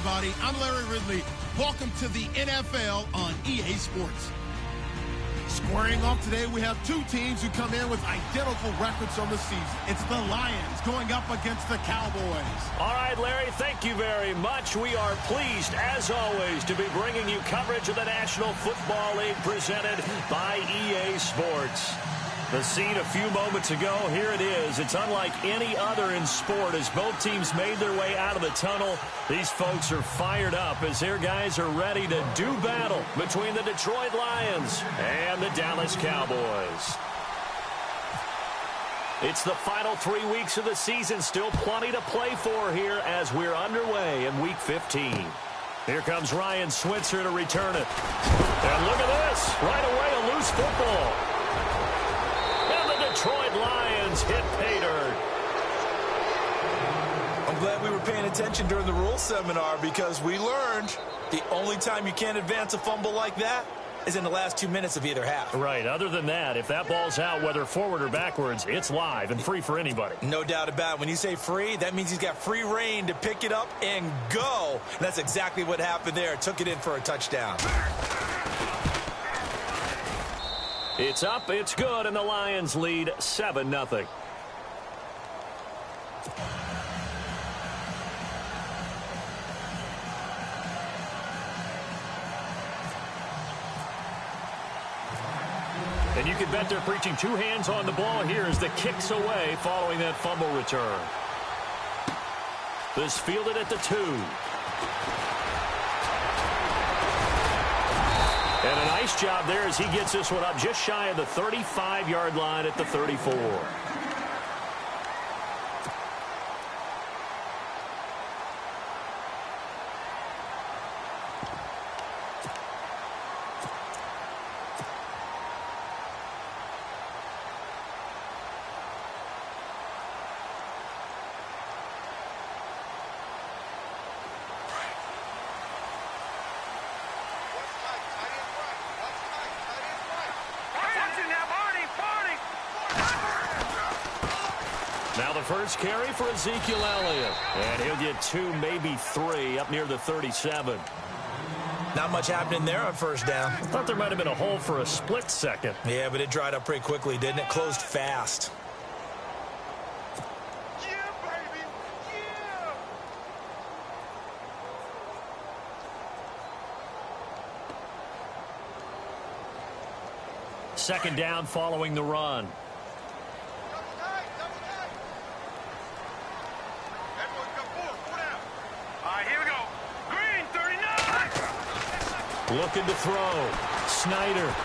everybody. I'm Larry Ridley. Welcome to the NFL on EA Sports. Squaring off today, we have two teams who come in with identical records on the season. It's the Lions going up against the Cowboys. All right, Larry, thank you very much. We are pleased, as always, to be bringing you coverage of the National Football League presented by EA Sports. The scene a few moments ago, here it is. It's unlike any other in sport as both teams made their way out of the tunnel. These folks are fired up as their guys are ready to do battle between the Detroit Lions and the Dallas Cowboys. It's the final 3 weeks of the season. Still plenty to play for here as we're underway in Week 15. Here comes Ryan Switzer to return it. And look at this. Right away, a loose football. Detroit Lions hit pay dirt. I'm glad we were paying attention during the rules seminar because we learned the only time you can't advance a fumble like that is in the last 2 minutes of either half. Right. Other than that, if that ball's out, whether forward or backwards, it's live and free for anybody. No doubt about it. When you say free, that means he's got free reign to pick it up and go. And that's exactly what happened there. Took it in for a touchdown. It's up, it's good, and the Lions lead 7-0. And you can bet they're preaching two hands on the ball here as the kick's away following that fumble return. This fielded at the 2. And a nice job there as he gets this one up just shy of the 35-yard line at the 34. Now the first carry for Ezekiel Elliott. And he'll get 2, maybe 3 up near the 37. Not much happening there on first down. I thought there might have been a hole for a split second. Yeah, but it dried up pretty quickly, didn't it? Closed fast. Yeah, baby. Yeah. Second down following the run. Looking to throw. Snyder.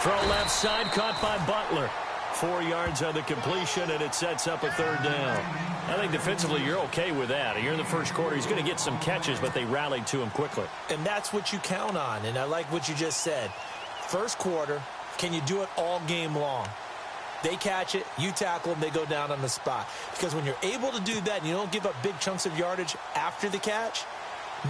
Throw left side, caught by Butler. 4 yards on the completion, and it sets up a third down. I think defensively you're okay with that. Here in the first quarter, he's going to get some catches, but they rallied to him quickly. And that's what you count on, and I like what you just said. First quarter, can you do it all game long? They catch it, you tackle them, they go down on the spot. Because when you're able to do that and you don't give up big chunks of yardage after the catch,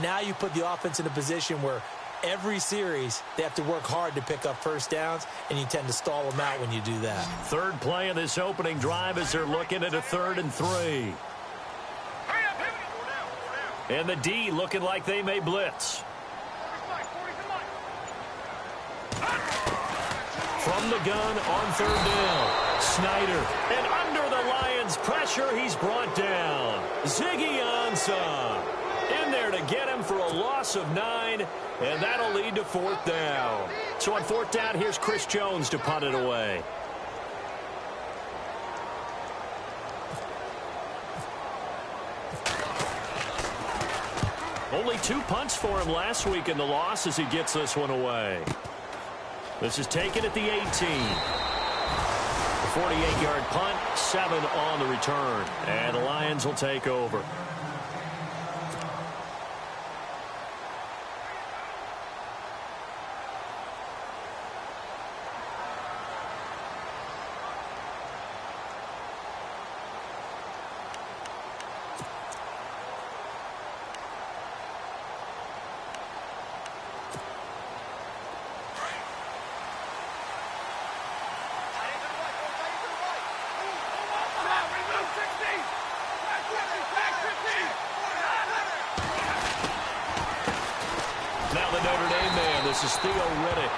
now you put the offense in a position where every series they have to work hard to pick up first downs, and you tend to stall them out when you do that. Third play of this opening drive as they're looking at a 3rd and 3. And the D looking like they may blitz. From the gun on 3rd down. Snyder. And under the Lions' pressure, he's brought down. Ziggy Ansah. In there to get him for a loss of 9, and that'll lead to 4th down. So on 4th down, here's Chris Jones to punt it away. Only 2 punts for him last week in the loss as he gets this one away. This is taken at the 18. A 48-yard punt, 7 on the return, and the Lions will take over. This is Theo Riddick.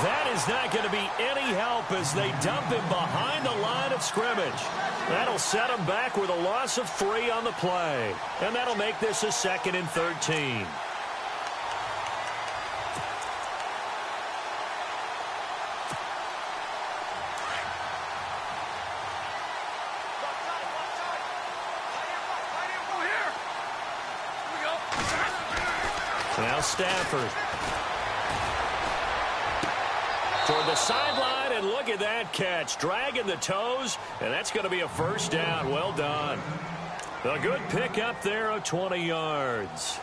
That is not going to be any help as they dump him behind the line of scrimmage. That'll set him back with a loss of 3 on the play. And that'll make this a 2nd and 13. Now Stafford. Toward the sideline, and look at that catch. Dragging the toes, and that's going to be a 1st down. Well done. A good pick up there of 20 yards.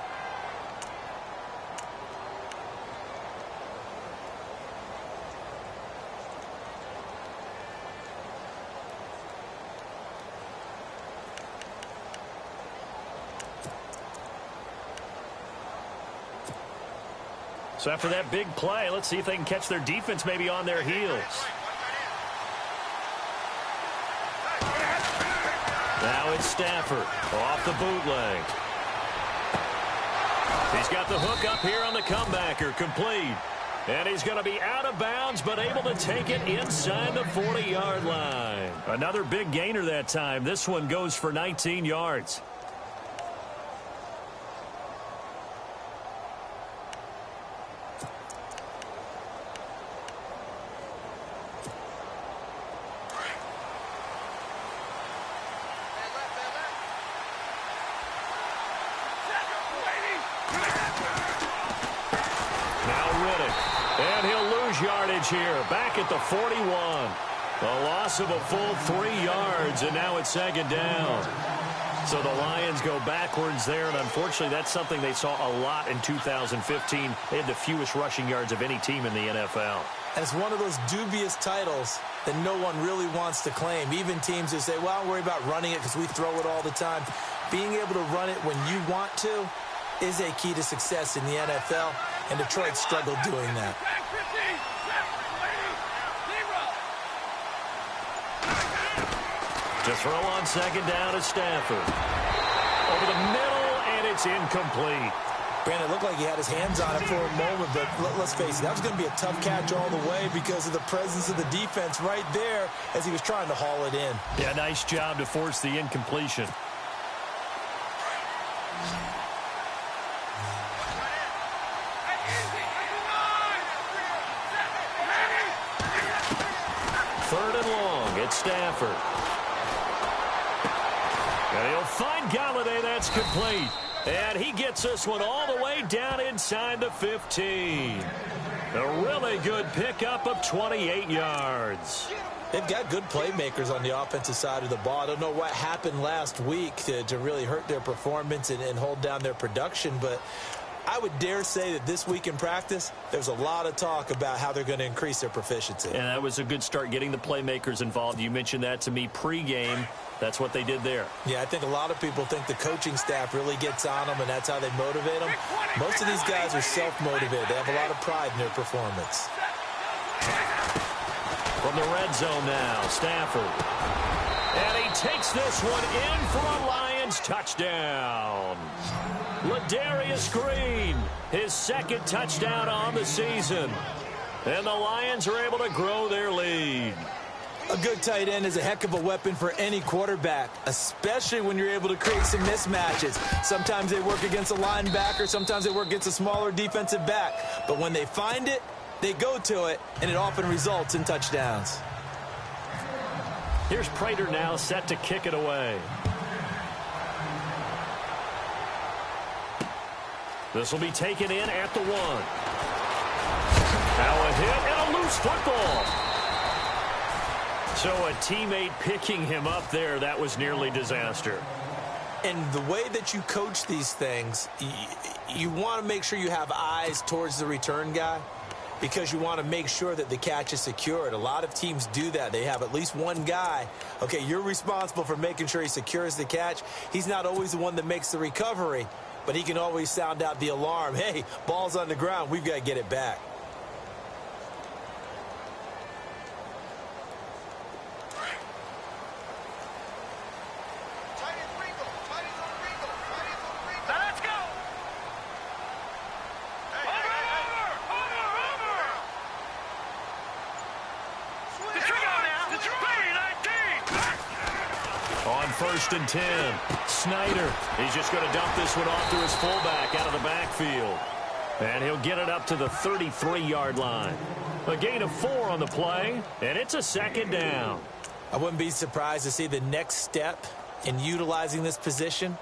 So after that big play, let's see if they can catch their defense maybe on their heels. Now it's Stafford off the bootleg. He's got the hook up here on the comebacker, complete. And he's going to be out of bounds, but able to take it inside the 40-yard line. Another big gainer that time. This one goes for 19 yards. Here, back at the 41. A loss of a full 3 yards, and now it's 2nd down. So the Lions go backwards there, and unfortunately that's something they saw a lot in 2015. They had the fewest rushing yards of any team in the NFL. And it's one of those dubious titles that no one really wants to claim. Even teams who say, well, I'll worry about running it because we throw it all the time. Being able to run it when you want to is a key to success in the NFL, and Detroit struggled doing that. To throw on 2nd down is Stafford. Over the middle, and it's incomplete. Brandon, it looked like he had his hands on it for a moment, but let's face it, that was going to be a tough catch all the way because of the presence of the defense right there as he was trying to haul it in. Yeah, nice job to force the incompletion. Third and long, it's Stafford. And he'll find Galladay. That's complete. And he gets this one all the way down inside the 15. A really good pickup of 28 yards. They've got good playmakers on the offensive side of the ball. I don't know what happened last week to really hurt their performance and hold down their production, but I would dare say that this week in practice, there's a lot of talk about how they're going to increase their proficiency. And that was a good start getting the playmakers involved. You mentioned that to me pregame. That's what they did there. Yeah, I think a lot of people think the coaching staff really gets on them, and that's how they motivate them. Most of these guys are self-motivated. They have a lot of pride in their performance. From the red zone now, Stafford. And he takes this one in for a Lions touchdown. Ladarius Green, his 2nd touchdown on the season. And the Lions are able to grow their lead. A good tight end is a heck of a weapon for any quarterback, especially when you're able to create some mismatches. Sometimes they work against a linebacker, sometimes they work against a smaller defensive back. But when they find it, they go to it, and it often results in touchdowns. Here's Prater now set to kick it away. This will be taken in at the 1. Now a hit and a loose football. So a teammate picking him up there, that was nearly disaster. And the way that you coach these things, you want to make sure you have eyes towards the return guy because you want to make sure that the catch is secured. A lot of teams do that. They have at least one guy. Okay, you're responsible for making sure he secures the catch. He's not always the one that makes the recovery, but he can always sound out the alarm. Hey, ball's on the ground. We've got to get it back. Let's go. Over. first and 10. Snyder, he's just going to dump this one off to his fullback out of the backfield. And he'll get it up to the 33-yard line. A gain of 4 on the play, and it's a second down. I wouldn't be surprised to see the next step in utilizing this position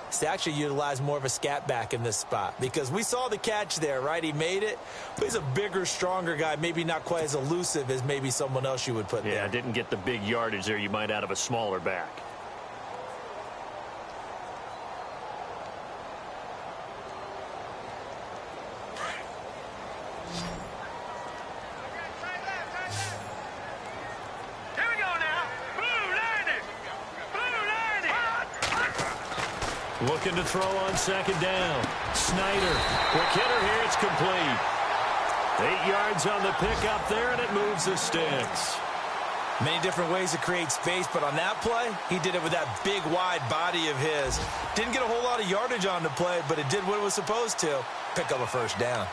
is to actually utilize more of a scat back in this spot. Because we saw the catch there, right? He made it, but he's a bigger, stronger guy, maybe not quite as elusive as maybe someone else you would put there. Yeah, didn't get the big yardage there you might out of a smaller back. Looking to throw on second down. Snyder, quick hitter here, it's complete. 8 yards on the pickup there, and it moves the sticks. Many different ways to create space, but on that play, he did it with that big, wide body of his. Didn't get a whole lot of yardage on the play, but it did what it was supposed to. Pick up a first down.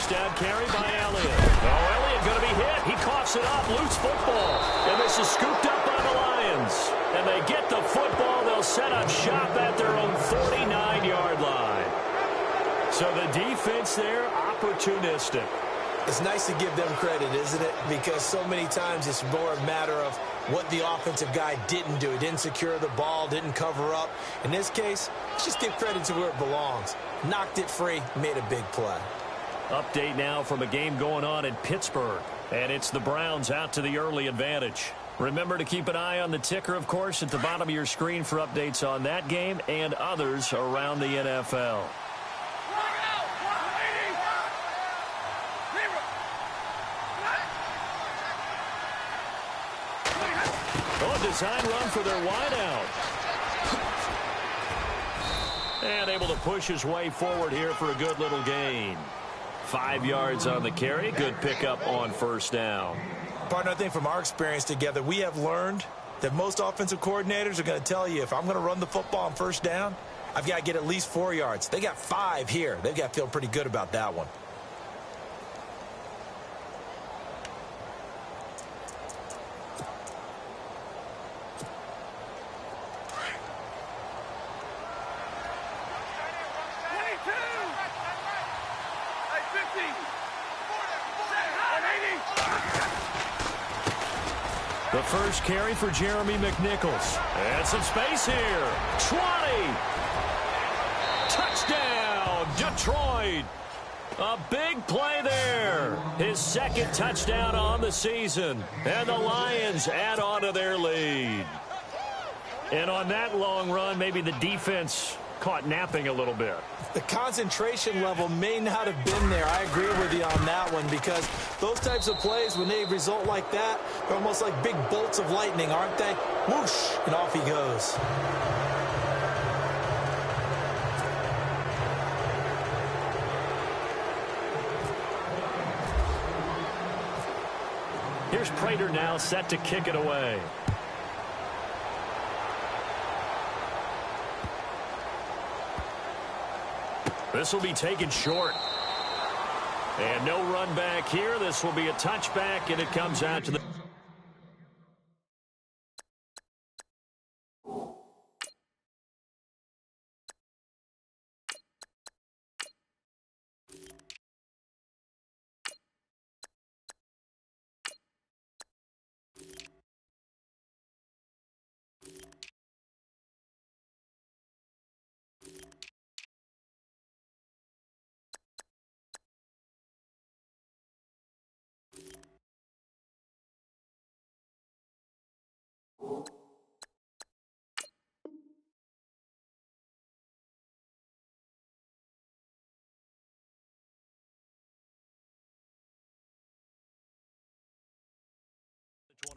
Down carry by Elliott. Oh, Elliott going to be hit. He coughs it up. Loose football. And this is scooped up by the Lions. And they get the football. They'll set up shop at their own 49-yard line. So the defense there, opportunistic. It's nice to give them credit, isn't it? Because so many times it's more a matter of what the offensive guy didn't do. He didn't secure the ball, didn't cover up. In this case, let's just give credit to where it belongs. Knocked it free, made a big play. Update now from a game going on in Pittsburgh. And it's the Browns out to the early advantage. Remember to keep an eye on the ticker, of course, at the bottom of your screen for updates on that game and others around the NFL. Oh, design run for their wideout. And able to push his way forward here for a good little gain. 5 yards on the carry. Good pickup on first down. Partner, I think from our experience together, we have learned that most offensive coordinators are going to tell you, if I'm going to run the football on first down, I've got to get at least 4 yards. They got 5 here. They've got to feel pretty good about that one. The first carry for Jeremy McNichols. And some space here. 20. Touchdown, Detroit. A big play there. His second touchdown on the season. And the Lions add on to their lead. And on that long run, maybe the defense caught napping a little bit. The concentration level may not have been there. I agree with you on that one, because those types of plays, when they result like that, they're almost like big bolts of lightning, aren't they? Whoosh, and off he goes. Here's Prater now set to kick it away. This will be taken short. And no run back here. This will be a touchback, and it comes out to the... the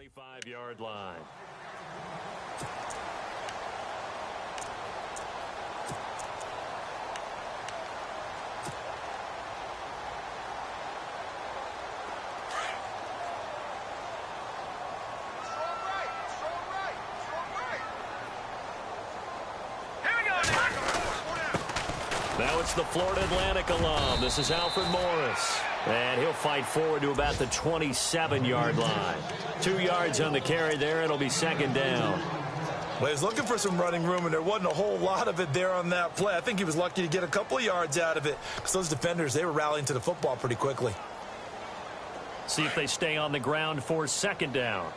25-yard line. No, it's the Florida Atlantic alum. This is Alfred Morris. And he'll fight forward to about the 27-yard line. 2 yards on the carry there. It'll be second down. Well, he was looking for some running room, and there wasn't a whole lot of it there on that play. I think he was lucky to get a couple of yards out of it because those defenders, they were rallying to the football pretty quickly. See if they stay on the ground for second down.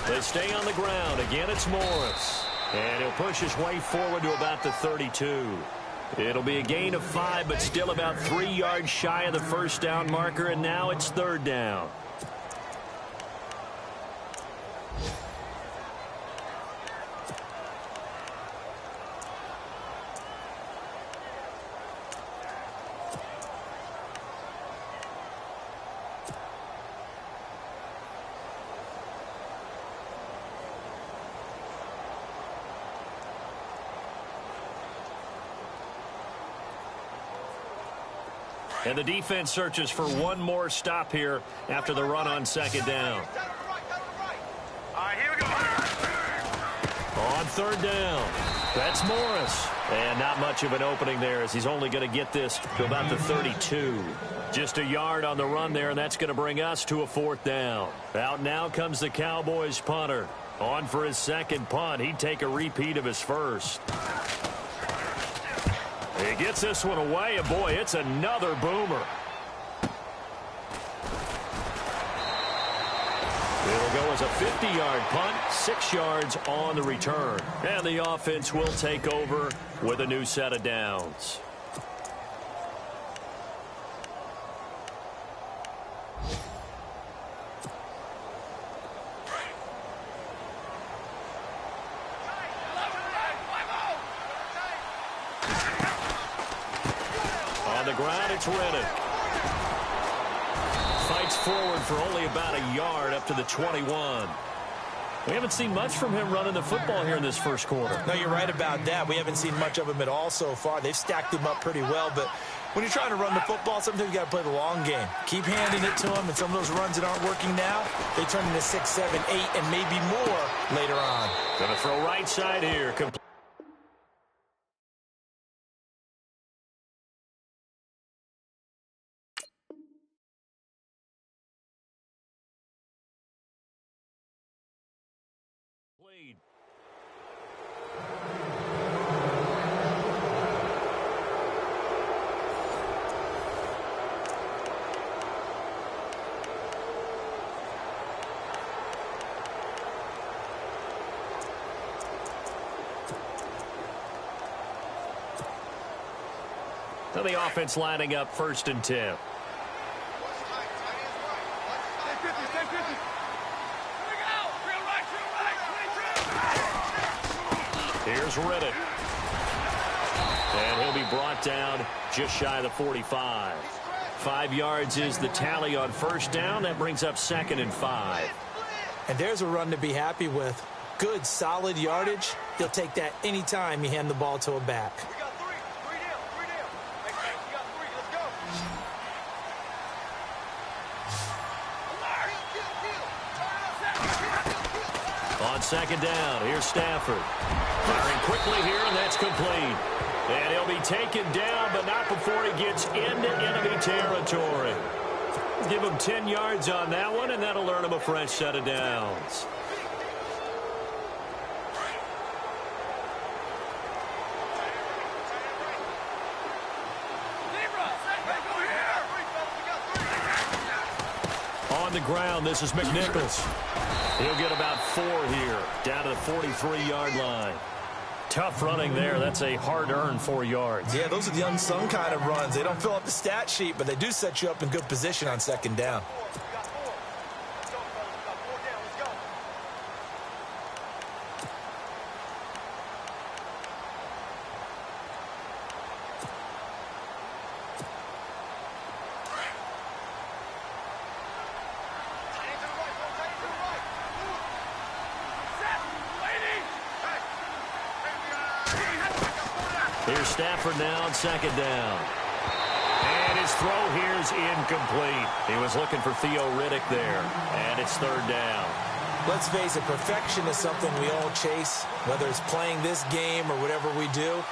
They stay on the ground. Again, it's Morris. And he'll push his way forward to about the 32. It'll be a gain of 5, but still about 3 yards shy of the first down marker, and now it's third down. And the defense searches for one more stop here after the run on second down. Here we go. On third down, that's Morris. And not much of an opening there as he's only going to get this to about the 32. Just a yard on the run there, and that's going to bring us to a fourth down. Out now comes the Cowboys punter. On for his second punt. He'd take a repeat of his first. He gets this one away, and boy, it's another boomer. It'll go as a 50-yard punt, 6 yards on the return. And the offense will take over with a new set of downs. On the ground, it's Reddick. Fights forward for only about a yard up to the 21. We haven't seen much from him running the football here in this first quarter. No, you're right about that. We haven't seen much of him at all so far. They've stacked him up pretty well, but when you're trying to run the football, sometimes you got to play the long game. Keep handing it to him, and some of those runs that aren't working now, they turn into 6, 7, 8, and maybe more later on. Going to throw right side here. So the offense lining up 1st and 10. Here's Reddick. And he'll be brought down just shy of the 45. 5 yards is the tally on first down. That brings up 2nd and 5. And there's a run to be happy with. Good, solid yardage. He'll take that anytime you hand the ball to a back. On second down, here's Stafford. Firing quickly here, and that's complete. And he'll be taken down, but not before he gets into enemy territory. Give him 10 yards on that one, and that'll earn him a fresh set of downs. On the ground, this is McNichols. He'll get about 4 here, down to the 43-yard line. Tough running there. That's a hard-earned 4 yards. Yeah, those are the unsung kind of runs. They don't fill up the stat sheet, but they do set you up in good position on second down. Here's Stafford now on second down. And his throw here is incomplete. He was looking for Theo Riddick there. And it's third down. Let's face it, perfection is something we all chase, whether it's playing this game or whatever we do.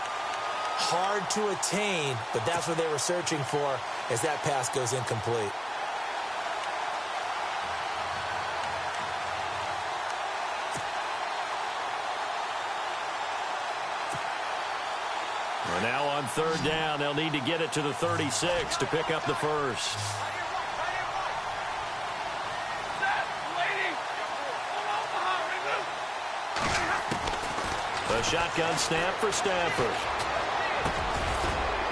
Hard to attain, but that's what they were searching for as that pass goes incomplete. We're now on third down. They'll need to get it to the 36 to pick up the first. A shotgun snap for Stafford.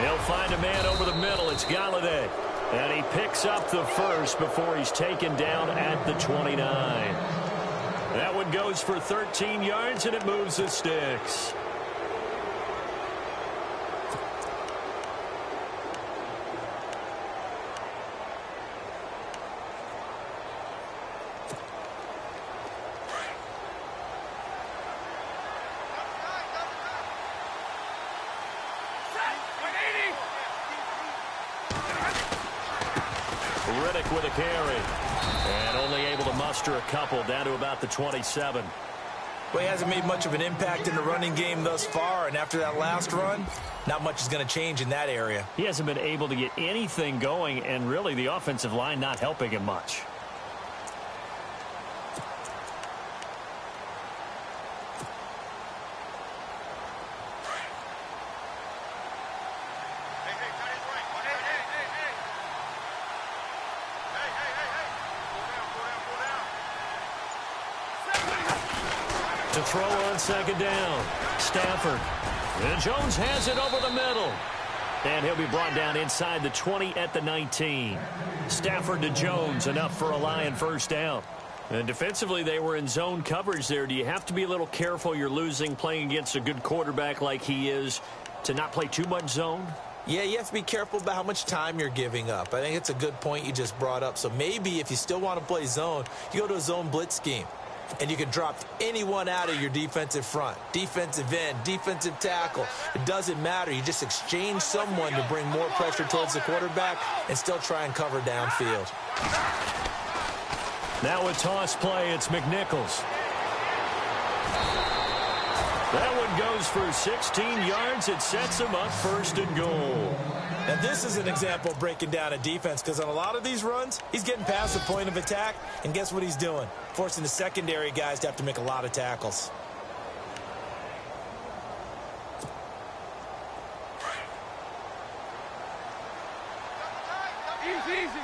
He'll find a man over the middle. It's Galladay. And he picks up the first before he's taken down at the 29. That one goes for 13 yards, and it moves the sticks. With a carry. And only able to muster a couple down to about the 27. Well, he hasn't made much of an impact in the running game thus far, and after that last run, not much is going to change in that area. He hasn't been able to get anything going, and really the offensive line not helping him much. To throw on second down. Stafford. And Jones has it over the middle. And he'll be brought down inside the 20 at the 19. Stafford to Jones, enough for a Lion first down. And defensively, they were in zone coverage there. Do you have to be a little careful? You're losing playing against a good quarterback like he is to not play too much zone? Yeah, you have to be careful about how much time you're giving up. I think it's a good point you just brought up. So maybe if you still want to play zone, you go to a zone blitz scheme. And you can drop anyone out of your defensive front, defensive end, defensive tackle. It doesn't matter. You just exchange someone to bring more pressure towards the quarterback and still try and cover downfield. Now a toss play. It's McNichols. That one goes for 16 yards. It sets him up first and goal. And this is an example of breaking down a defense, because on a lot of these runs, he's getting past the point of attack, and guess what he's doing? Forcing the secondary guys to have to make a lot of tackles. Easy.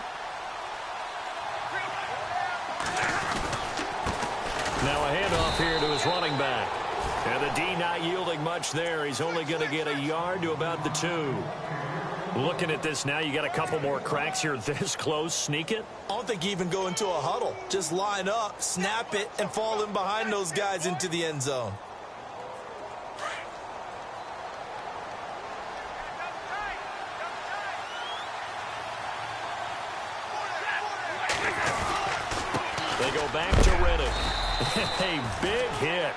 Now a handoff here to his running back. And the D not yielding much there. He's only going to get a yard to about the 2. Looking at this now, you got a couple more cracks here this close. Sneak it? I don't think you even go into a huddle. Just line up, snap it, and fall in behind those guys into the end zone. They go back to Reddick. A big hit.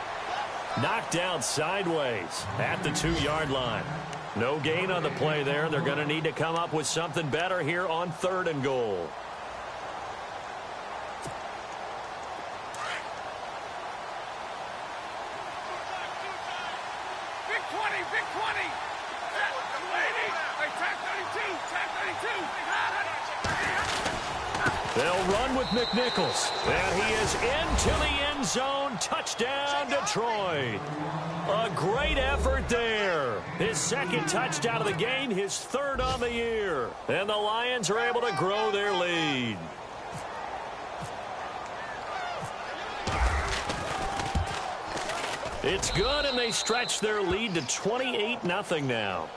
Knocked down sideways at the 2-yard line. No gain on the play there. They're going to need to come up with something better here on 3rd and goal. Big 20. Hey, tag 32. They'll run with McNichols. And he is into the end zone. Touchdown, Detroit. A great effort there. His second touchdown of the game, his 3rd on the year. And the Lions are able to grow their lead. It's good, and they stretch their lead to 28-0 now.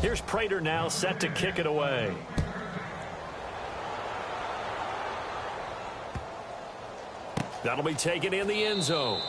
Here's Prater now set to kick it away. That'll be taken in the end zone.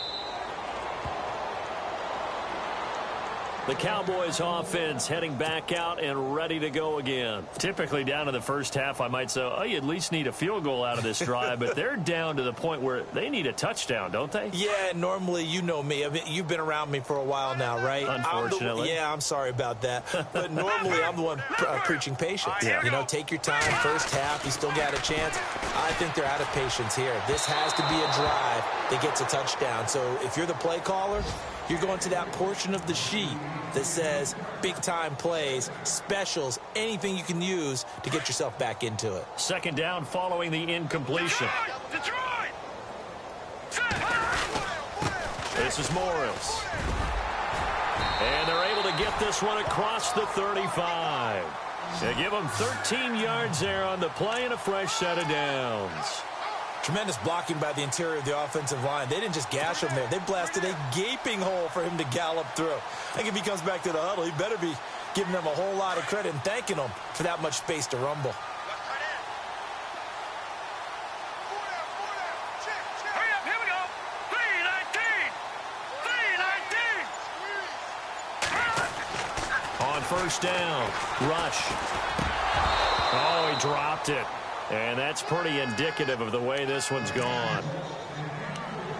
The Cowboys offense heading back out and ready to go again. Typically down to the first half, I might say, oh, you at least need a field goal out of this drive, but they're down to the point where they need a touchdown, don't they? Yeah, normally, you know me. I mean, you've been around me for a while now, right? Unfortunately. I'm sorry about that. But normally, I'm the one preaching patience. Yeah. You know, take your time. First half, you still got a chance. I think they're out of patience here. This has to be a drive that gets a touchdown. So if you're the play caller, you're going to that portion of the sheet that says big-time plays, specials, anything you can use to get yourself back into it. Second down following the incompletion. Detroit! This is Morris. And they're able to get this one across the 35. They give them 13 yards there on the play and a fresh set of downs. Tremendous blocking by the interior of the offensive line. They didn't just gash him there. They blasted a gaping hole for him to gallop through. I think if he comes back to the huddle, he better be giving them a whole lot of credit and thanking them for that much space to rumble. Hurry up, here we go. 3-19. On first down, rush. Oh, he dropped it. And that's pretty indicative of the way this one's gone.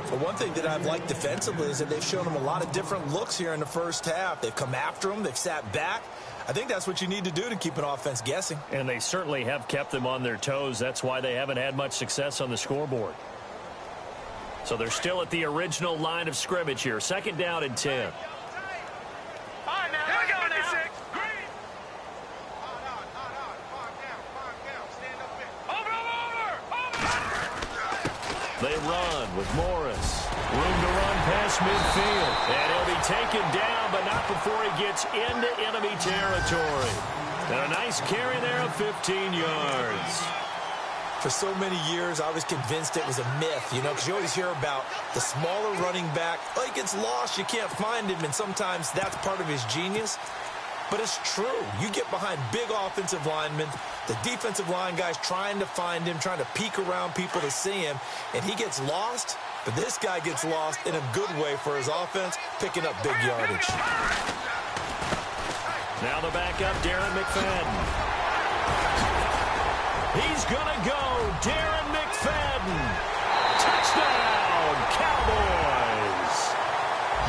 But one thing that I've liked defensively is that they've shown them a lot of different looks here in the first half. They've come after them. They've sat back. I think that's what you need to do to keep an offense guessing. And they certainly have kept them on their toes. That's why they haven't had much success on the scoreboard. So they're still at the original line of scrimmage here. Second down and 10. All right, now. Here we go now. They run with Morris. Room to run past midfield. And he'll be taken down, but not before he gets into enemy territory. And a nice carry there of 15 yards. For so many years, I was convinced it was a myth, you know, because you always hear about the smaller running back. Oh, he gets lost, you can't find him, and sometimes that's part of his genius. But it's true. You get behind big offensive linemen, the defensive line guys trying to find him, trying to peek around people to see him, and he gets lost. But this guy gets lost in a good way for his offense, picking up big yardage. Now the backup, Darren McFadden. He's going to go. Darren McFadden. Touchdown, Cowboys.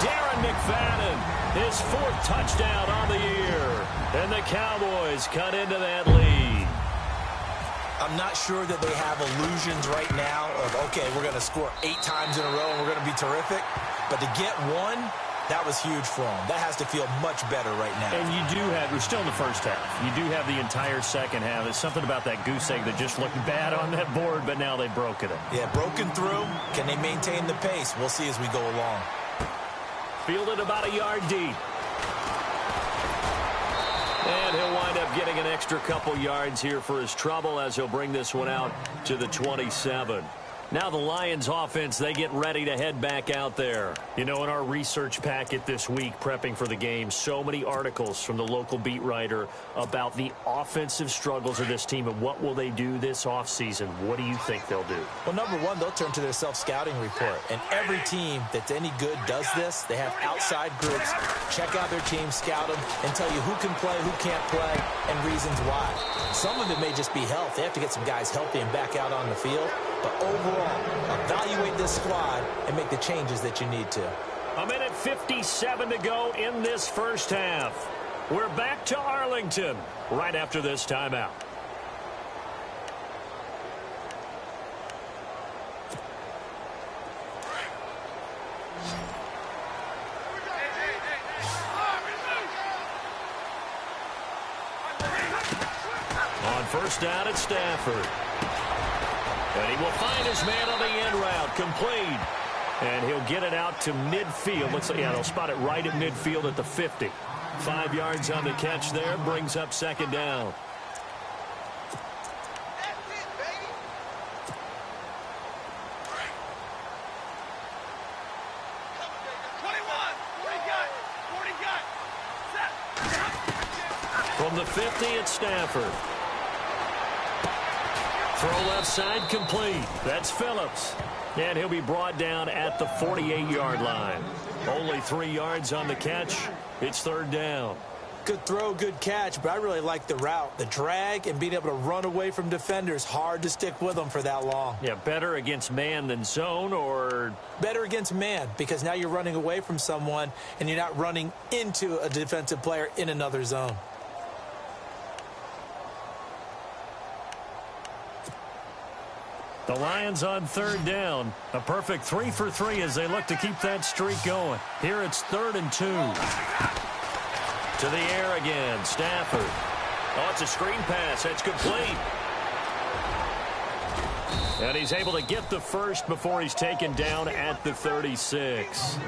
Darren McFadden, his fourth touchdown on the year. And the Cowboys cut into that lead. I'm not sure that they have illusions right now of, okay, we're going to score 8 times in a row and we're going to be terrific. But to get one, that was huge for them. That has to feel much better right now. And you do have, we're still in the first half. You do have the entire second half. There's something about that goose egg that just looked bad on that board, but now they've broken it. Yeah, broken through. Can they maintain the pace? We'll see as we go along. Fielded about a yard deep. And he'll wind up getting an extra couple yards here for his trouble as he'll bring this one out to the 27. Now the Lions offense, they get ready to head back out there. You know, in our research packet this week, prepping for the game, so many articles from the local beat writer about the offensive struggles of this team and what will they do this offseason. What do you think they'll do? Well, number one, they'll turn to their self-scouting report. And every team that's any good does this. They have outside groups. Check out their team, scout them, and tell you who can play, who can't play, and reasons why. Some of it may just be health. They have to get some guys healthy and back out on the field. But overall, evaluate this squad and make the changes that you need to. A minute 57 to go in this first half. We're back to Arlington right after this timeout. On first down at Stafford. And he will find his man on the end route, complete. And he'll get it out to midfield. Looks like, yeah, they'll spot it right at midfield at the 50. 5 yards on the catch there, brings up second down. From the 50 at Stafford. Throw left side complete. That's Phillips. And he'll be brought down at the 48-yard line. Only 3 yards on the catch. It's 3rd down. Good throw, good catch, but I really like the route. The drag and being able to run away from defenders. Hard to stick with them for that long. Yeah, better against man than zone, or? Better against man, because now you're running away from someone and you're not running into a defensive player in another zone. The Lions on 3rd down. A perfect 3 for 3 as they look to keep that streak going. Here it's 3rd and 2. To the air again, Stafford. Oh, it's a screen pass. That's complete. And he's able to get the first before he's taken down at the 36.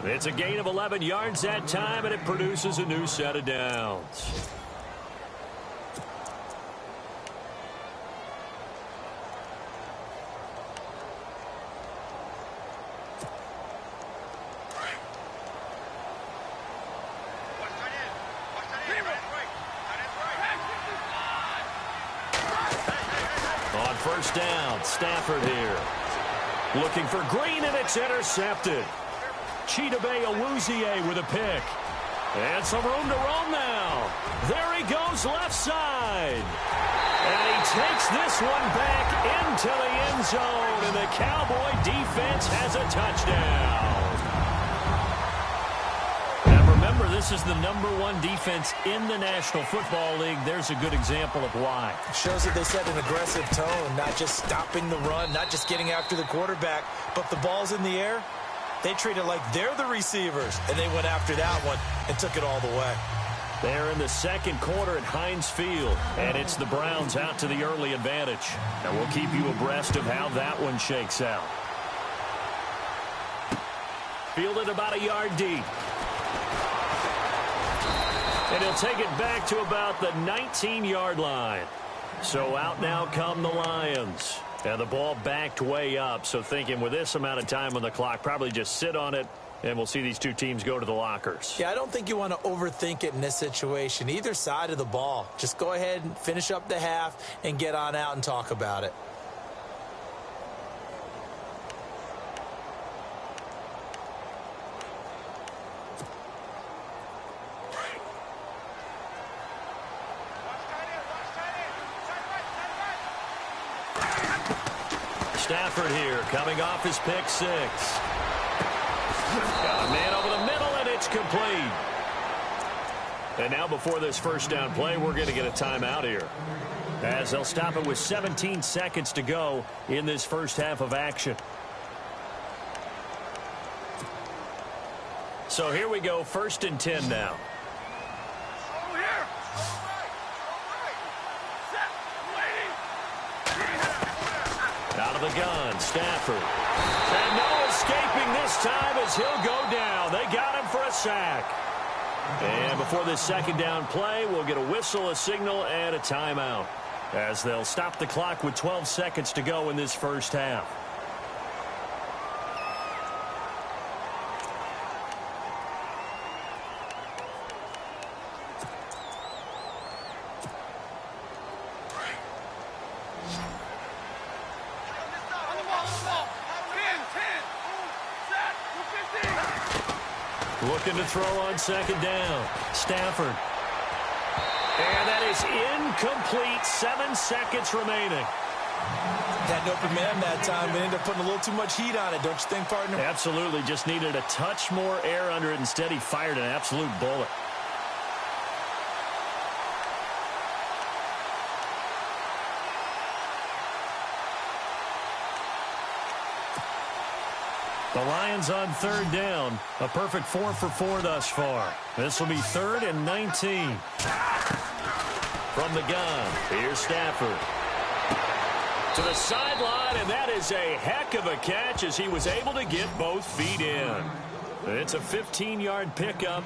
It's a gain of 11 yards that time, and it produces a new set of downs. On 1st down, Stafford here. Looking for Green, and it's intercepted. Chidobe Awuzie with a pick. And some room to roam now. There he goes left side. And he takes this one back into the end zone, and the Cowboy defense has a touchdown. Remember, this is the #1 defense in the National Football League. There's a good example of why. Shows that they set an aggressive tone, not just stopping the run, not just getting after the quarterback, but the ball's in the air. They treat it like they're the receivers, and they went after that one and took it all the way. They're in the 2nd quarter at Heinz Field, and it's the Browns out to the early advantage. And we'll keep you abreast of how that one shakes out. Fielded about a yard deep. And he'll take it back to about the 19-yard line. So out now come the Lions. And the ball backed way up. So thinking with this amount of time on the clock, probably just sit on it, and we'll see these two teams go to the lockers. Yeah, I don't think you want to overthink it in this situation. Either side of the ball. Just go ahead and finish up the half and get on out and talk about it. Stafford here, coming off his pick 6. Got a man over the middle, and it's complete. And now before this 1st down play, we're going to get a timeout here, as they'll stop it with 17 seconds to go in this first half of action. So here we go, 1st and 10 now. Out of the gun, Stafford. And no escaping this time as he'll go down. They got him for a sack. And before this 2nd down play, we'll get a whistle, a signal, and a timeout, as they'll stop the clock with 12 seconds to go in this first half. Looking to throw on 2nd down. Stafford. And that is incomplete. 7 seconds remaining. Had an open man that time and ended up putting a little too much heat on it, don't you think, partner? Absolutely. Just needed a touch more air under it. Instead, he fired an absolute bullet. The Lions on 3rd down. A perfect 4 for 4 thus far. This will be 3rd and 19. From the gun, here's Stafford. To the sideline, and that is a heck of a catch as he was able to get both feet in. It's a 15-yard pickup,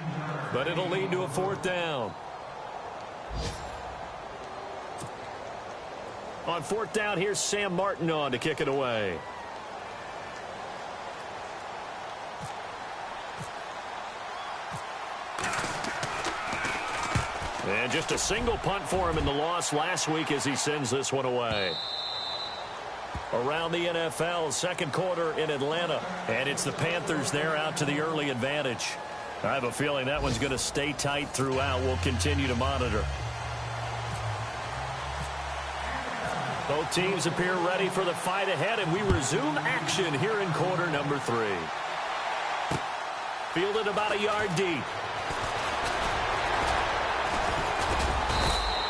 but it'll lead to a 4th down. On 4th down, here's Sam Martin on to kick it away. And just a single punt for him in the loss last week as he sends this one away. around the NFL. Second quarter in Atlanta. And it's the Panthers there out to the early advantage. I have a feeling that one's going to stay tight throughout. We'll continue to monitor. Both teams appear ready for the fight ahead, and we resume action here in quarter number 3. Fielded about a yard deep.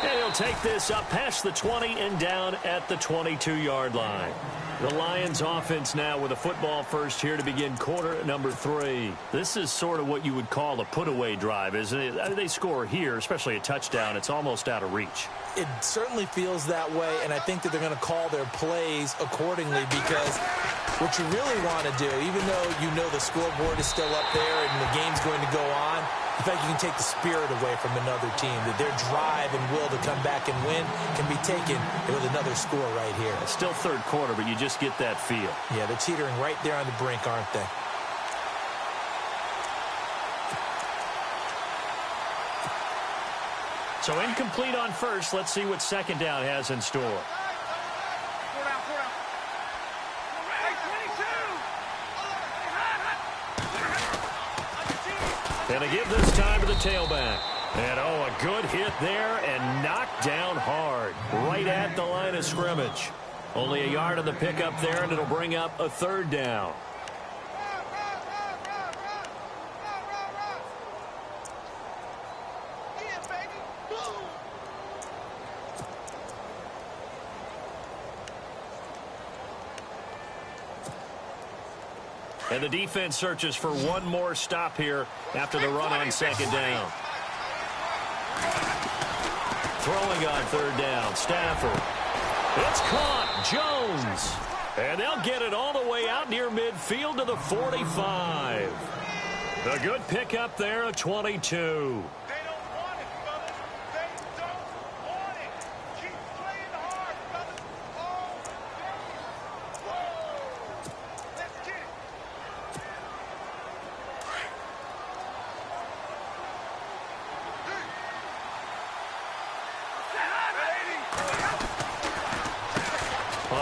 And he'll take this up past the 20 and down at the 22-yard line. The Lions offense now with a football first here to begin quarter number 3. This is sort of what you would call a put-away drive, isn't it? They score here, especially a touchdown. It's almost out of reach. It certainly feels that way, and I think that they're going to call their plays accordingly, because what you really want to do, even though you know the scoreboard is still up there and the game's going to go on, in fact, you can take the spirit away from another team, that their drive and will to come back and win can be taken with another score right here. It's still third quarter, but you just get that feel. Yeah, they're teetering right there on the brink, aren't they? So incomplete on first. Let's see what second down has in store. 4 down, 4 down. Hey, 22. And they give this time to the tailback. And, oh, a good hit there and knocked down hard. Right at the line of scrimmage. Only a yard on the pickup there, and it'll bring up a third down. And the defense searches for one more stop here after the run on second down. Throwing on third down, Stafford. It's caught, Jones. And they'll get it all the way out near midfield to the 45. A good pickup there at 22.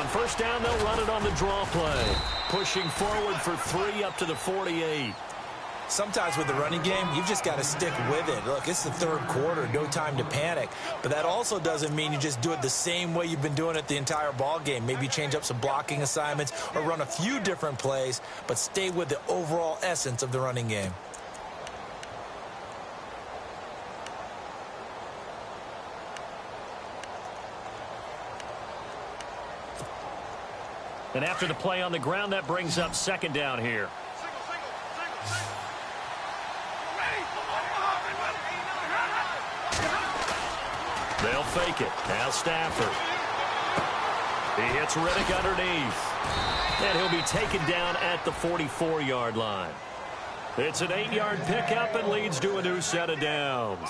First down, they'll run it on the draw play. Pushing forward for 3 up to the 48. Sometimes with the running game, you've just got to stick with it. Look, it's the third quarter, no time to panic. But that also doesn't mean you just do it the same way you've been doing it the entire ball game. Maybe change up some blocking assignments or run a few different plays, but stay with the overall essence of the running game. And after the play on the ground, that brings up second down here. They'll fake it. Now Stafford. He hits Riddick underneath. And he'll be taken down at the 44-yard line. It's an 8-yard pickup and leads to a new set of downs.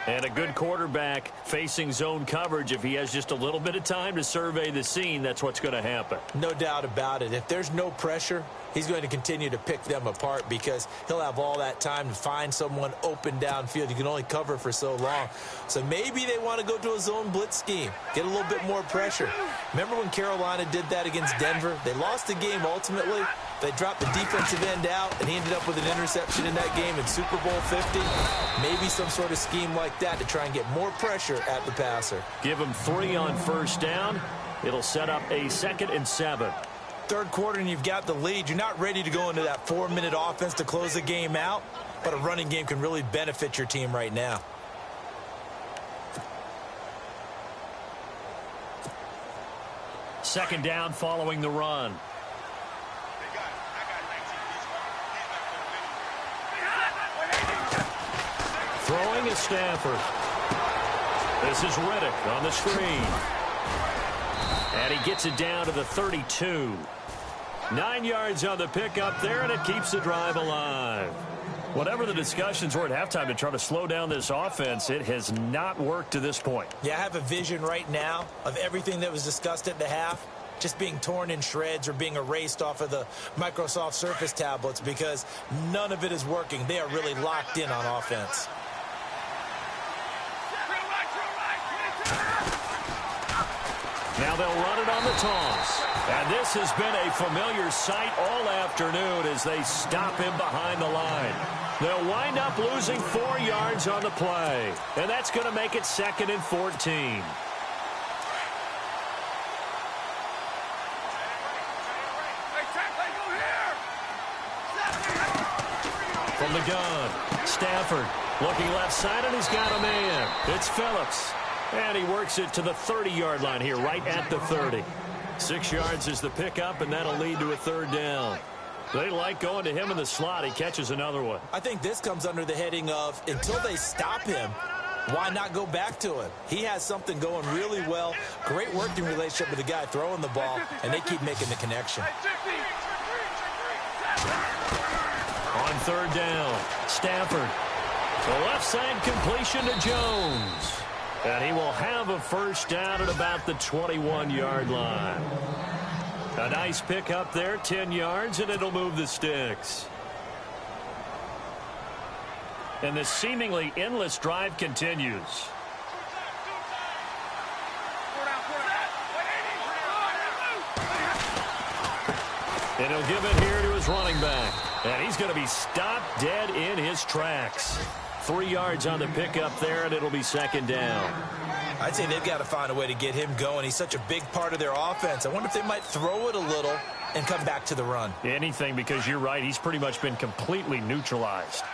And a good quarterback facing zone coverage. If he has just a little bit of time to survey the scene, that's what's going to happen. No doubt about it. If there's no pressure, he's going to continue to pick them apart because he'll have all that time to find someone open downfield. You can only cover for so long. So maybe they want to go to a zone blitz scheme, get a little bit more pressure. Remember when Carolina did that against Denver? They lost the game ultimately. They dropped the defensive end out, and he ended up with an interception in that game in Super Bowl 50. Maybe some sort of scheme like that to try and get more pressure at the passer. Give him 3 on first down. It'll set up a 2nd and 7. Third quarter, and you've got the lead. You're not ready to go into that 4-minute offense to close the game out, but a running game can really benefit your team right now. Second down following the run. Throwing is Stafford. This is Riddick on the screen. And he gets it down to the 32. 9 yards on the pickup there, and it keeps the drive alive. Whatever the discussions were at halftime to try to slow down this offense, it has not worked to this point. Yeah, I have a vision right now of everything that was discussed at the half just being torn in shreds or being erased off of the Microsoft Surface tablets because none of it is working. They are really locked in on offense. Now they'll run it on the toss. And this has been a familiar sight all afternoon as they stop him behind the line. They'll wind up losing 4 yards on the play. And that's going to make it 2nd and 14. From the gun, Stafford looking left side, and he's got a man. It's Phillips. And he works it to the 30-yard line here, right at the 30. 6 yards is the pickup, and that'll lead to a 3rd down. They like going to him in the slot. He catches another one. I think this comes under the heading of until they stop him, why not go back to him? He has something going really well. Great working relationship with the guy throwing the ball, and they keep making the connection. On 3rd down, Stafford. The left side completion to Jones. And he will have a 1st down at about the 21-yard line. A nice pick up there, 10 yards, and it'll move the sticks. And the seemingly endless drive continues. And he'll give it here to his running back. And he's going to be stopped dead in his tracks. 3 yards on the pickup there, and it'll be 2nd down. I'd say they've got to find a way to get him going. He's such a big part of their offense. I wonder if they might throw it a little and come back to the run. Anything, because you're right. He's pretty much been completely neutralized.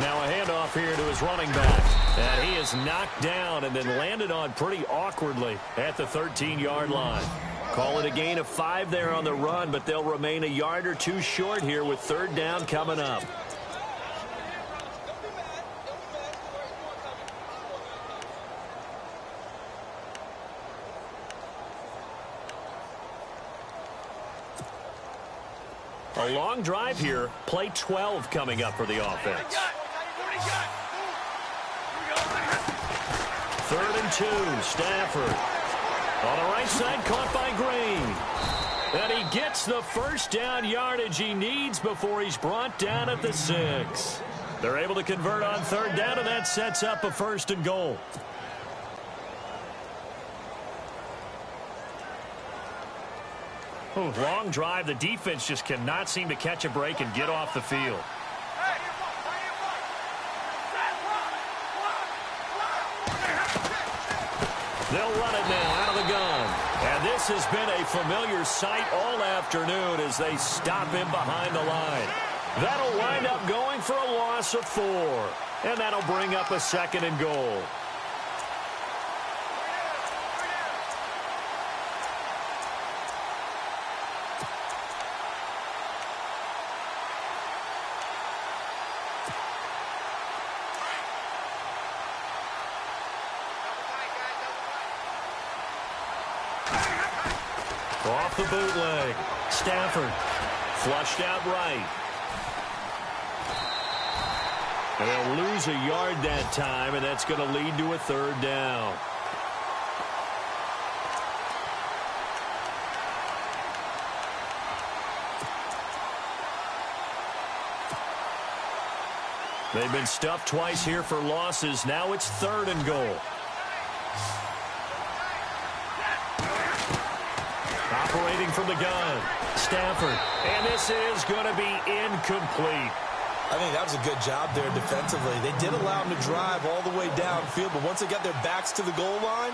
Now a handoff here to his running back. And he is knocked down and then landed on pretty awkwardly at the 13-yard line. Call it a gain of 5 there on the run, but they'll remain a yard or 2 short here with 3rd down coming up. A long drive here. Play 12 coming up for the offense. 3rd and 2, Stafford. On the right side, caught by Green. And he gets the 1st down yardage he needs before he's brought down at the 6. They're able to convert on 3rd down, and that sets up a 1st and goal. Oh, long drive. The defense just cannot seem to catch a break and get off the field. They'll run it now out of the gun. And this has been a familiar sight all afternoon as they stop him behind the line. That'll wind up going for a loss of 4. And that'll bring up a 2nd and goal. Off the bootleg. Stafford flushed out right. And they'll lose a yard that time, and that's going to lead to a 3rd down. They've been stuffed twice here for losses. Now it's 3rd and goal. Operating from the gun, Stafford. And this is going to be incomplete. I think that was a good job there defensively. They did allow him to drive all the way downfield, but once they got their backs to the goal line,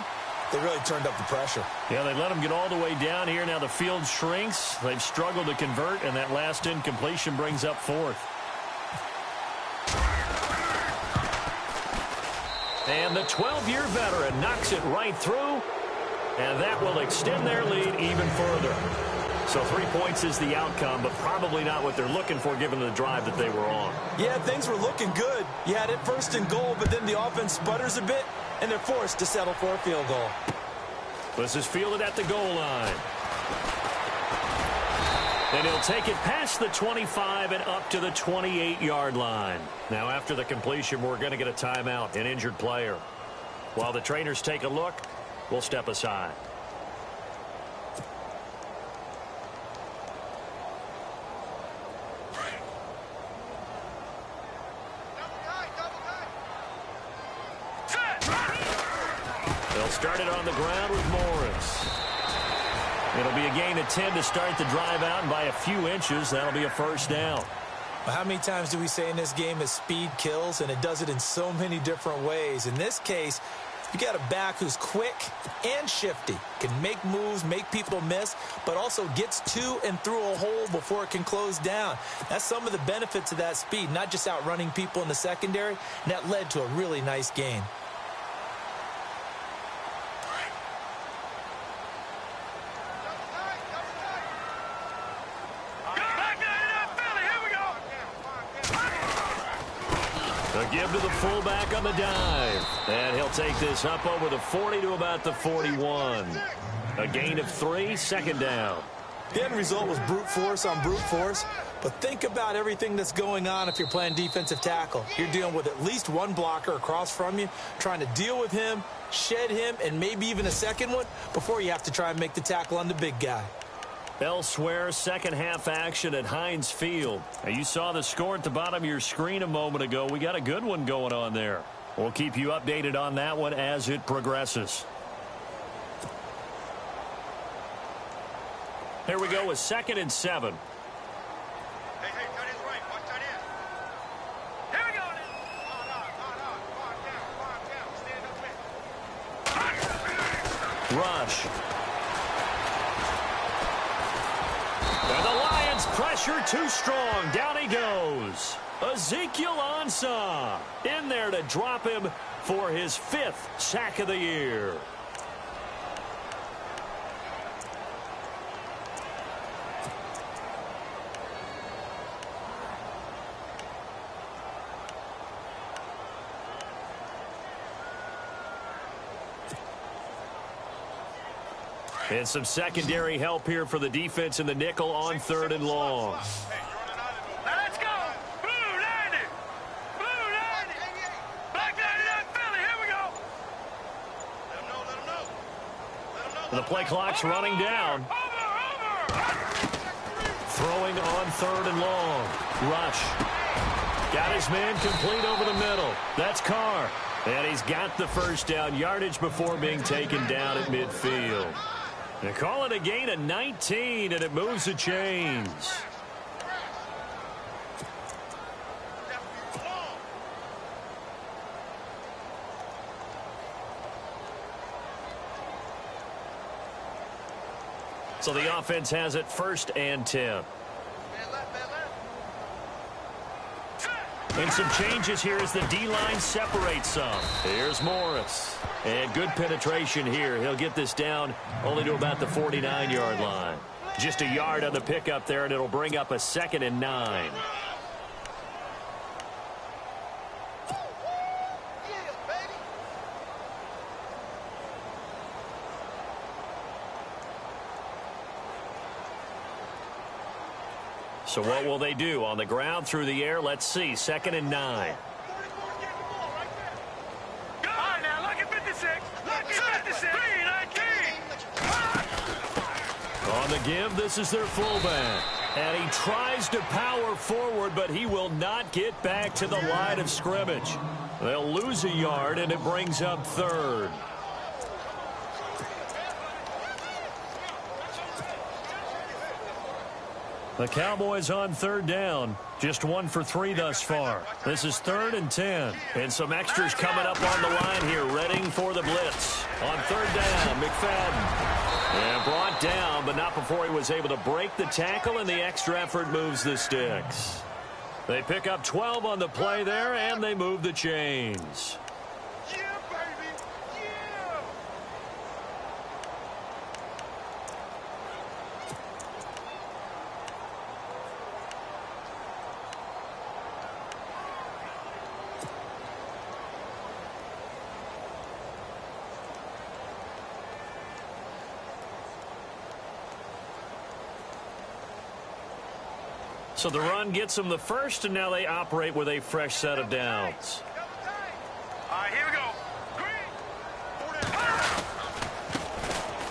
they really turned up the pressure. Yeah, they let him get all the way down here. Now the field shrinks. They've struggled to convert, and that last incompletion brings up 4th. And the 12-year veteran knocks it right through, and that will extend their lead even further. So 3 points is the outcome, but probably not what they're looking for given the drive that they were on. Yeah, things were looking good. You had it 1st and goal, but then the offense sputters a bit, and they're forced to settle for a field goal. This is fielded at the goal line. And he'll take it past the 25 and up to the 28-yard line. Now, after the completion, we're going to get a timeout, an injured player. While the trainers take a look, we'll step aside. They'll start it on the ground with Morris. It'll be a gain of 10 to start the drive out, and by a few inches, that'll be a first down. Well, how many times do we say in this game that speed kills, and it does it in so many different ways? In this case, you got a back who's quick and shifty, can make moves, make people miss, but also gets to and through a hole before it can close down. That's some of the benefits of that speed, not just outrunning people in the secondary, and that led to a really nice gain. A give to the fullback on the dive. And he'll take this up over the 40 to about the 41. A gain of 3, second down. The end result was brute force on brute force. But think about everything that's going on if you're playing defensive tackle. You're dealing with at least one blocker across from you, trying to deal with him, shed him, and maybe even a second one before you have to try and make the tackle on the big guy. Elsewhere, second half action at Heinz Field. Now, you saw the score at the bottom of your screen a moment ago. We got a good one going on there. We'll keep you updated on that one as it progresses. Here we go with 2nd and 7. Hey, tight end's right. Watch tight end. Here we go now. Stand up with. Rush. And the Lions pressure too strong. Down he goes. Ezekiel Ansah in there to drop him for his 5th sack of the year. And some secondary help here for the defense in the nickel on 3rd and long. Now let's go. Blue 90. Blue 90. Black 99 Philly. Here we go. Let him know. The play clock's running down. Throwing on 3rd and long. Rush. Got his man complete over the middle. That's Carr. And he's got the first down, yardage before being taken down at midfield. They call it a gain of 19, and it moves the chains. So the offense has it 1st and 10. And some changes here as the D-line separates some. Here's Morris. And good penetration here. He'll get this down only to about the 49-yard line. Just a yard on the pickup there, and it'll bring up a 2nd and 9. So what will they do? On the ground, through the air, let's see. 2nd and 9. On the give, this is their fullback. And he tries to power forward, but he will not get back to the line of scrimmage. They'll lose a yard, and it brings up 3rd. The Cowboys on 3rd down. Just 1 for 3 thus far. This is 3rd and 10. And some extras coming up on the line here, readying for the blitz. On 3rd down, McFadden. And brought down, but not before he was able to break the tackle, and the extra effort moves the sticks. They pick up 12 on the play there, and they move the chains. So the run gets them the first, and now they operate with a fresh set of downs. All right, here we go.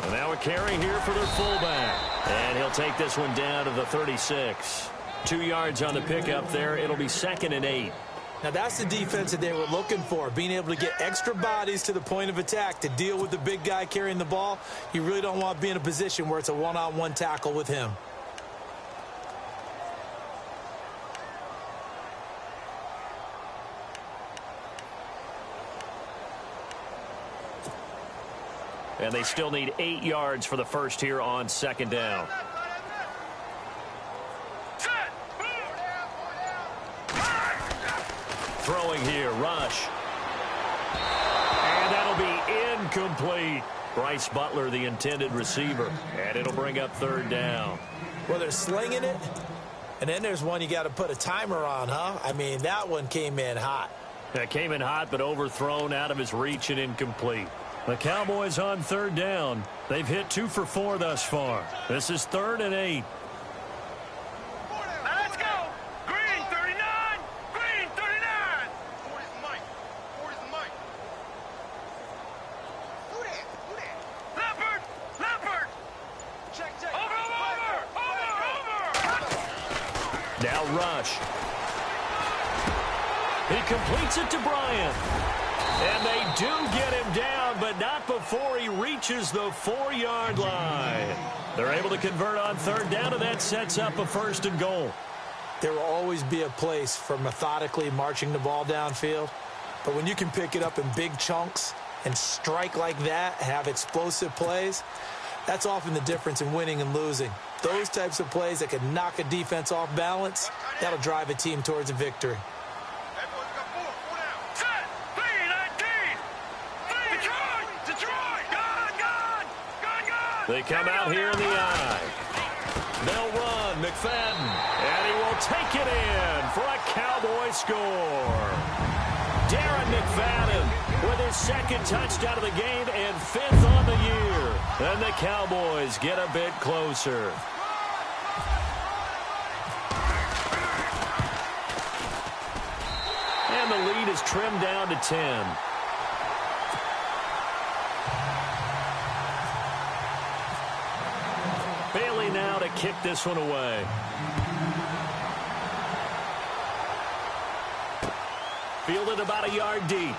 And now a carry here for their fullback. And he'll take this one down to the 36. 2 yards on the pickup there. It'll be 2nd and 8. Now, that's the defense that they were looking for, being able to get extra bodies to the point of attack to deal with the big guy carrying the ball. You really don't want to be in a position where it's a one-on-one tackle with him. And they still need 8 yards for the first here on second down. Throwing here, rush. And that'll be incomplete. Bryce Butler, the intended receiver. And it'll bring up third down. Well, they're slinging it. And then there's one you got to put a timer on, huh? I mean, that one came in hot. That came in hot, but overthrown out of his reach and incomplete. The Cowboys on third down. They've hit 2 for 4 thus far. This is 3rd and 8. Let's go. Green 39. Green 39. 40's Mike. 40's Mike. Who that? Leopard. Leopard. Check. Over. Now rush. He completes it to Bryant. And they do get him down, but not before he reaches the 4-yard line. They're able to convert on third down, and that sets up a 1st and goal. There will always be a place for methodically marching the ball downfield. But when you can pick it up in big chunks and strike like that, have explosive plays, that's often the difference in winning and losing. Those types of plays that can knock a defense off balance, that'll drive a team towards a victory. They come out here in the eye. They'll run, McFadden, and he will take it in for a Cowboy score. Darren McFadden with his 2nd touchdown of the game and 5th on the year. And the Cowboys get a bit closer. And the lead is trimmed down to 10. Bailey now to kick this one away. Fielded about a yard deep.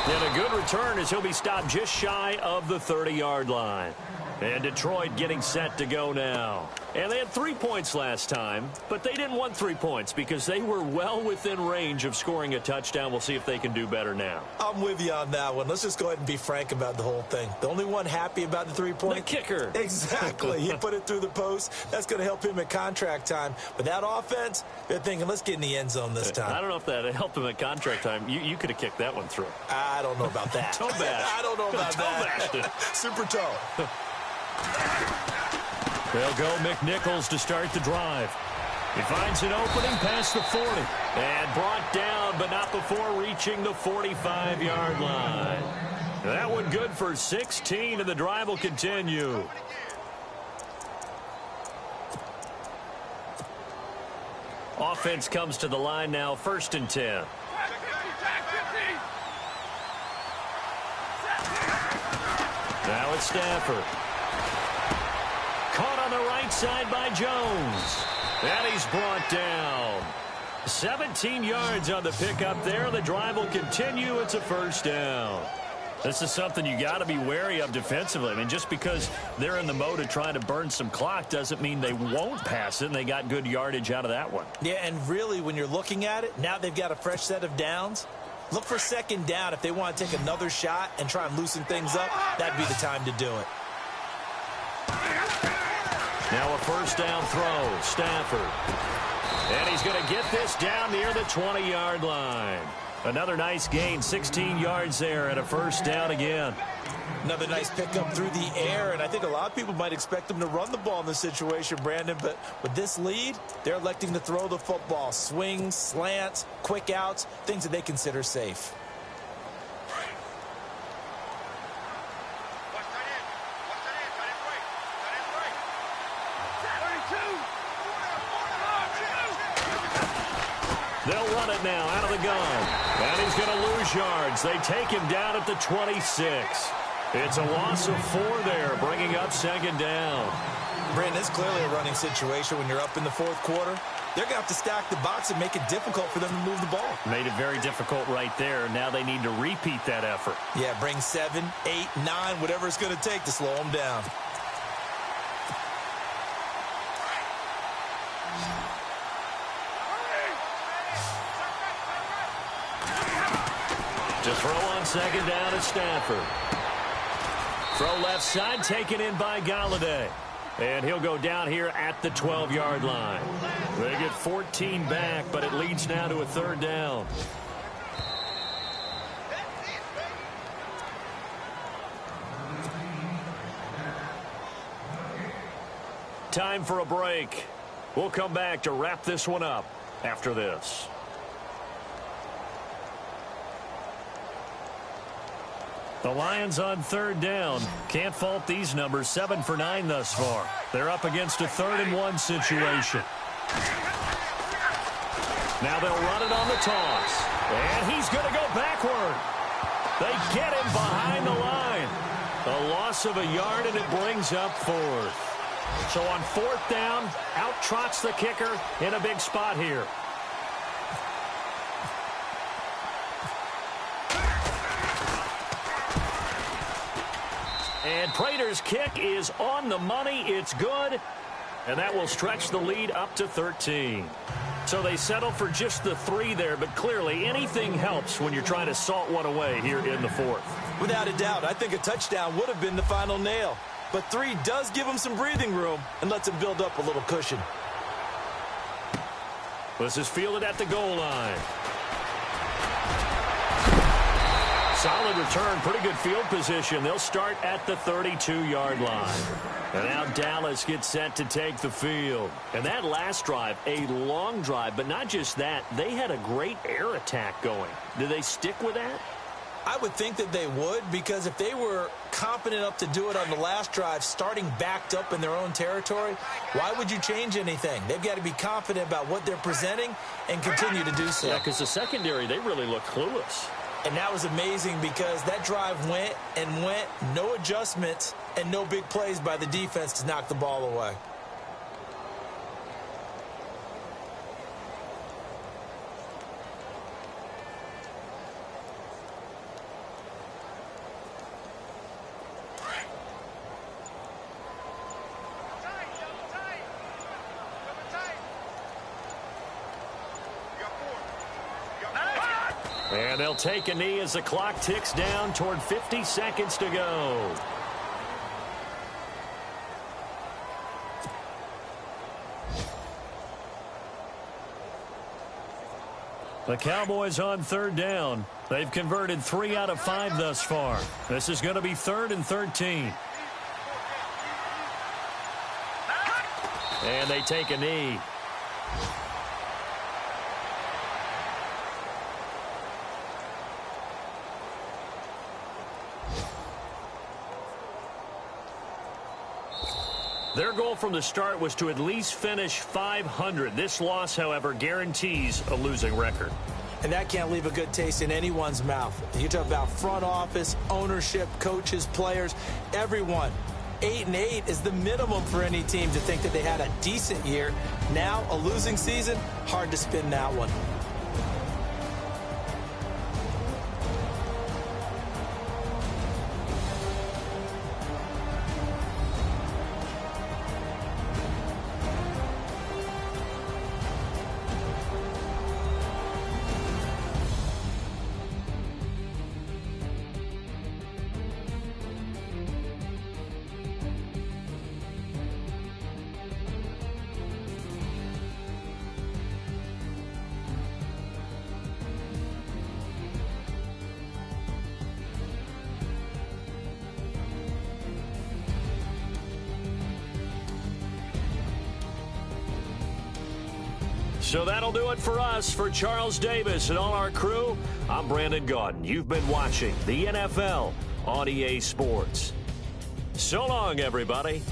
And a good return as he'll be stopped just shy of the 30-yard line. And Detroit getting set to go now. And they had 3 points last time, but they didn't want 3 points because they were well within range of scoring a touchdown. We'll see if they can do better now. I'm with you on that one. Let's just go ahead and be frank about the whole thing. The only one happy about the 3-point? The kicker. Exactly. He put it through the post. That's going to help him at contract time. But that offense, they're thinking, let's get in the end zone this time. I don't know if that helped him at contract time. You could have kicked that one through. I don't know about that. Toe bash. I don't know about that. Super toe. They'll go McNichols to start the drive. He finds an opening past the 40. And brought down, but not before reaching the 45-yard line. That one good for 16, and the drive will continue. Offense comes to the line now, 1st and 10. Now it's Stafford. Caught on the right side by Jones. And he's brought down. 17 yards on the pickup there. The drive will continue. It's a 1st down. This is something you got to be wary of defensively. I mean, just because they're in the mode of trying to burn some clock doesn't mean they won't pass it, and they got good yardage out of that one. Yeah, and really, when you're looking at it, now they've got a fresh set of downs. Look for 2nd down. If they want to take another shot and try and loosen things up, that'd be the time to do it. Now a 1st down throw, Stafford. And he's going to get this down near the 20-yard line. Another nice gain, 16 yards there, and a 1st down again. Another nice pickup through the air, and I think a lot of people might expect them to run the ball in this situation, Brandon, but with this lead, they're electing to throw the football. Swings, slants, quick outs, things that they consider safe. They'll run it now out of the gun. And he's going to lose yards. They take him down at the 26. It's a loss of 4 there, bringing up 2nd down. Brandon, it's clearly a running situation when you're up in the fourth quarter. They're going to have to stack the box and make it difficult for them to move the ball. Made it very difficult right there. Now they need to repeat that effort. Yeah, bring 7, 8, 9, whatever it's going to take to slow them down. To throw on second down at Stafford. Throw left side, taken in by Galladay. And he'll go down here at the 12-yard line. They get 14 back, but it leads now to a third down. Time for a break. We'll come back to wrap this one up after this. The Lions on third down. Can't fault these numbers. 7 for 9 thus far. They're up against a 3rd-and-1 situation. Now they'll run it on the toss. And he's going to go backward. They get him behind the line. A loss of a yard, and it brings up 4th. So on 4th down, out trots the kicker in a big spot here. And Prater's kick is on the money. It's good. And that will stretch the lead up to 13. So they settle for just the 3 there, but clearly anything helps when you're trying to salt one away here in the 4th. Without a doubt, I think a touchdown would have been the final nail. But 3 does give them some breathing room and lets them build up a little cushion. This is fielded at the goal line. Solid return, pretty good field position. They'll start at the 32-yard line. And now Dallas gets set to take the field. And that last drive, a long drive, but not just that. They had a great air attack going. Do they stick with that? I would think that they would, because if they were confident enough to do it on the last drive, starting backed up in their own territory, why would you change anything? They've got to be confident about what they're presenting and continue to do so. Yeah, because the secondary, they really look clueless. And that was amazing because that drive went and went, no adjustments, and no big plays by the defense to knock the ball away. And they'll take a knee as the clock ticks down toward 50 seconds to go. The Cowboys on third down. They've converted 3 out of 5 thus far. This is going to be 3rd and 13. And they take a knee. Their goal from the start was to at least finish 500. This loss, however, guarantees a losing record. And that can't leave a good taste in anyone's mouth. You talk about front office, ownership, coaches, players, everyone. 8-8 is the minimum for any team to think that they had a decent year. Now, a losing season, hard to spin that one. So that'll do it for us. For Charles Davis and all our crew, I'm Brandon Gaudin. You've been watching the NFL on EA Sports. So long, everybody.